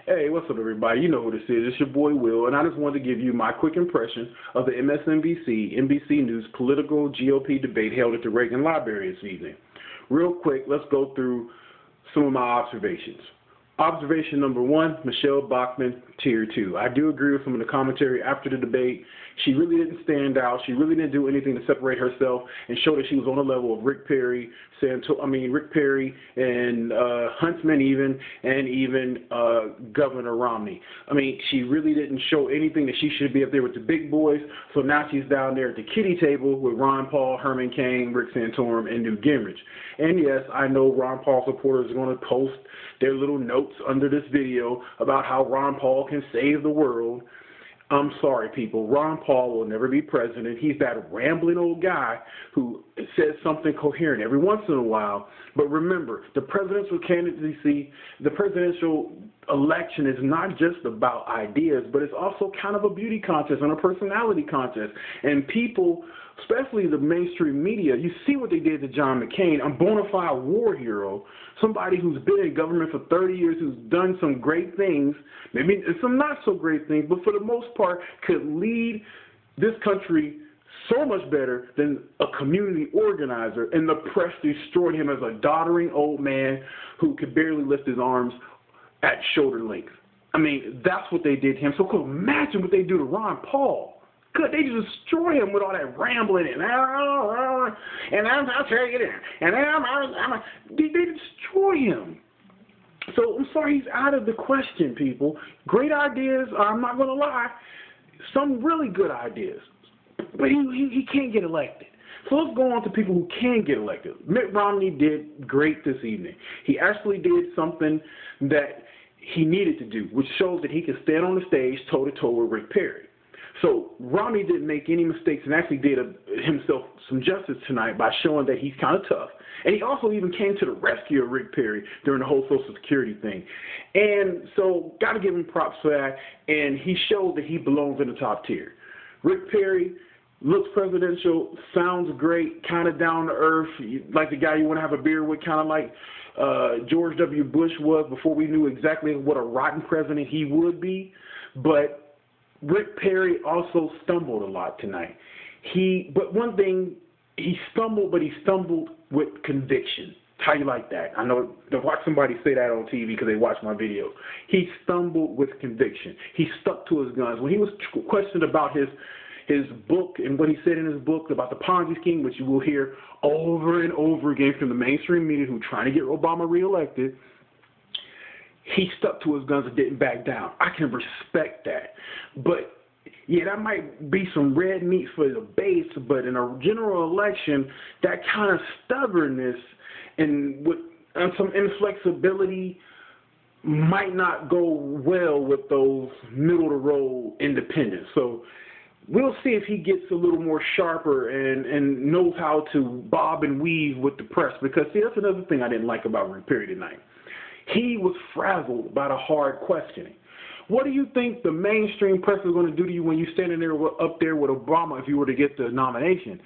Hey, what's up, everybody? You know who this is. It's your boy Will, and I just wanted to give you my quick impression of the MSNBC, NBC News political GOP debate held at the Reagan Library this evening. Real quick, let's go through some of my observations. Observation number one, Michelle Bachmann, tier 2. I do agree with some of the commentary after the debate. She really didn't stand out. She really didn't do anything to separate herself and show that she was on the level of Rick Perry, and Huntsman even Governor Romney. I mean, she really didn't show anything that she should be up there with the big boys. So now she's down there at the kiddie table with Ron Paul, Herman Cain, Rick Santorum, and Newt Gingrich. And yes, I know Ron Paul supporters are going to post their little notes under this video about how Ron Paul can save the world. I'm sorry, people. Ron Paul will never be president. He's that rambling old guy who says something coherent every once in a while. But remember, the presidential candidacy, the presidential election is not just about ideas, but it's also kind of a beauty contest and a personality contest. And people, especially the mainstream media, you see what they did to John McCain, a bona fide war hero, somebody who's been in government for 30 years, who's done some great things, maybe some not so great things, but for the most part could lead this country so much better than a community organizer, and the press destroyed him as a doddering old man who could barely lift his arms at shoulder length. I mean, that's what they did to him. So imagine what they do to Ron Paul. Good, they just destroy him with all that rambling and I'll tell you that, and they destroy him. So I'm sorry, he's out of the question, people. Great ideas, I'm not going to lie, some really good ideas, but he can't get elected. So let's go on to people who can get elected. Mitt Romney did great this evening. He actually did something that he needed to do, which shows that he can stand on the stage toe-to-toe with Rick Perry. So Romney didn't make any mistakes and actually did himself some justice tonight by showing that he's kind of tough. And he also even came to the rescue of Rick Perry during the whole Social Security thing. And so got to give him props for that. And he showed that he belongs in the top tier. Rick Perry looks presidential, sounds great, kind of down to earth, like the guy you want to have a beer with, kind of like George W. Bush was before we knew exactly what a rotten president he would be. But Rick Perry also stumbled a lot tonight. But one thing, he stumbled with conviction. How you like that? I know to watch somebody say that on TV because they watch my video. He stumbled with conviction. He stuck to his guns. When he was questioned about his book and what he said in his book about the Ponzi scheme, which you will hear over and over again from the mainstream media who are trying to get Obama reelected, he stuck to his guns and didn't back down. I can respect that. But, yeah, that might be some red meat for the base, but in a general election, that kind of stubbornness and some inflexibility might not go well with those middle-of-the-road independents. So we'll see if he gets a little more sharper and knows how to bob and weave with the press. Because, see, that's another thing I didn't like about Rick Perry tonight. He was frazzled by the hard questioning. What do you think the mainstream press is going to do to you when you're standing there up there with Obama if you were to get the nomination?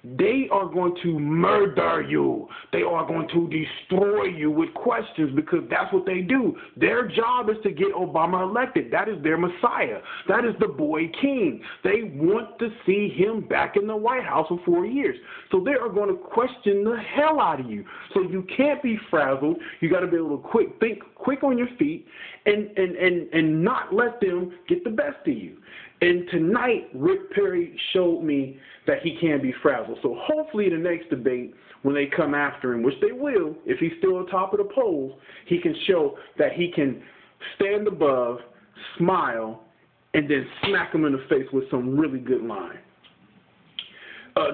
They are going to murder you. They are going to destroy you with questions because that's what they do. Their job is to get Obama elected. That is their messiah. That is the boy king. They want to see him back in the White House for 4 years. So they are going to question the hell out of you. So you can't be frazzled. You got to be able to think quick on your feet and not let them get the best of you. And tonight, Rick Perry showed me that he can be frazzled. So hopefully the next debate, when they come after him, which they will, if he's still on top of the polls, he can show that he can stand above, smile, and then smack him in the face with some really good line.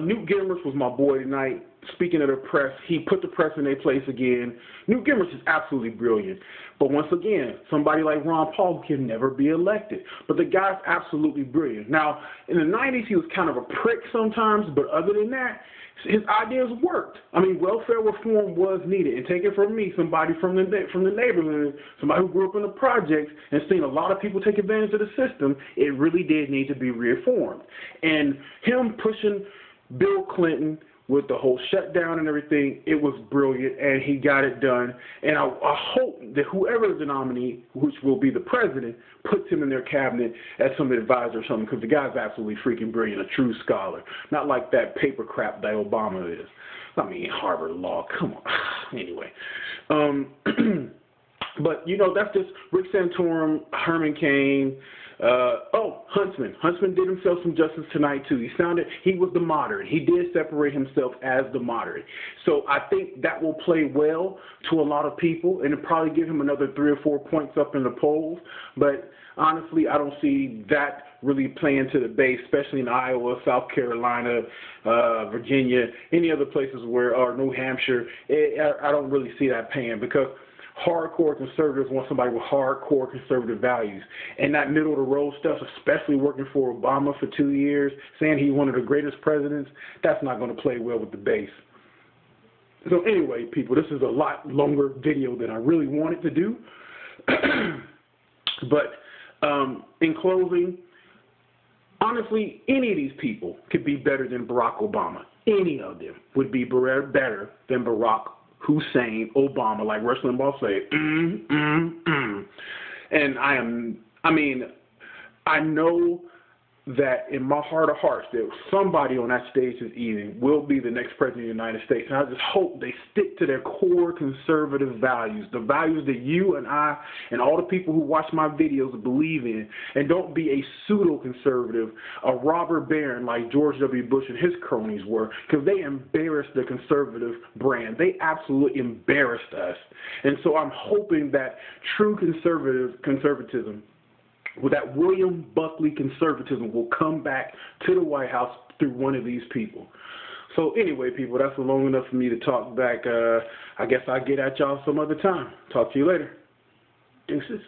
Newt Gingrich was my boy tonight. Speaking of the press, he put the press in their place again. Newt Gingrich is absolutely brilliant. But once again, somebody like Ron Paul can never be elected. But the guy's absolutely brilliant. Now, in the 90s, he was kind of a prick sometimes, but other than that, his ideas worked. I mean, welfare reform was needed. And take it from me, somebody from the neighborhood, somebody who grew up in the projects and seen a lot of people take advantage of the system, it really did need to be reformed. And him pushing Bill Clinton with the whole shutdown and everything, it was brilliant, and he got it done. And I hope that whoever is the nominee, which will be the president, puts him in their cabinet as some advisor or something, because the guy's absolutely freaking brilliant, a true scholar. Not like that paper crap that Obama is. I mean, Harvard Law, come on. Anyway. But, you know, that's just Rick Santorum, Herman Cain. Huntsman. Huntsman did himself some justice tonight, too. He was the moderate. He did separate himself as the moderate. So I think that will play well to a lot of people, and it'll probably give him another 3 or 4 points up in the polls. But honestly, I don't see that really playing to the base, especially in Iowa, South Carolina, Virginia, any other places or New Hampshire. I don't really see that paying, because hardcore conservatives want somebody with hardcore conservative values. And that middle-of-the-road stuff, especially working for Obama for 2 years, saying he's one of the greatest presidents, that's not going to play well with the base. So anyway, people, this is a lot longer video than I really wanted to do. But in closing, honestly, any of these people could be better than Barack Obama. Any of them would be better than Barack Hussein Obama, like Rush Limbaugh say. And I know that in my heart of hearts that somebody on that stage this evening will be the next president of the United States. And I just hope they stick to their core conservative values, the values that you and I and all the people who watch my videos believe in, and don't be a pseudo-conservative, a robber baron like George W. Bush and his cronies were, because they embarrassed the conservative brand. They absolutely embarrassed us. And so I'm hoping that true conservatism, with that William Buckley conservatism, will come back to the White House through one of these people. So anyway, people, that's long enough for me to talk back. I guess I'll get at y'all some other time. Talk to you later. Deuces.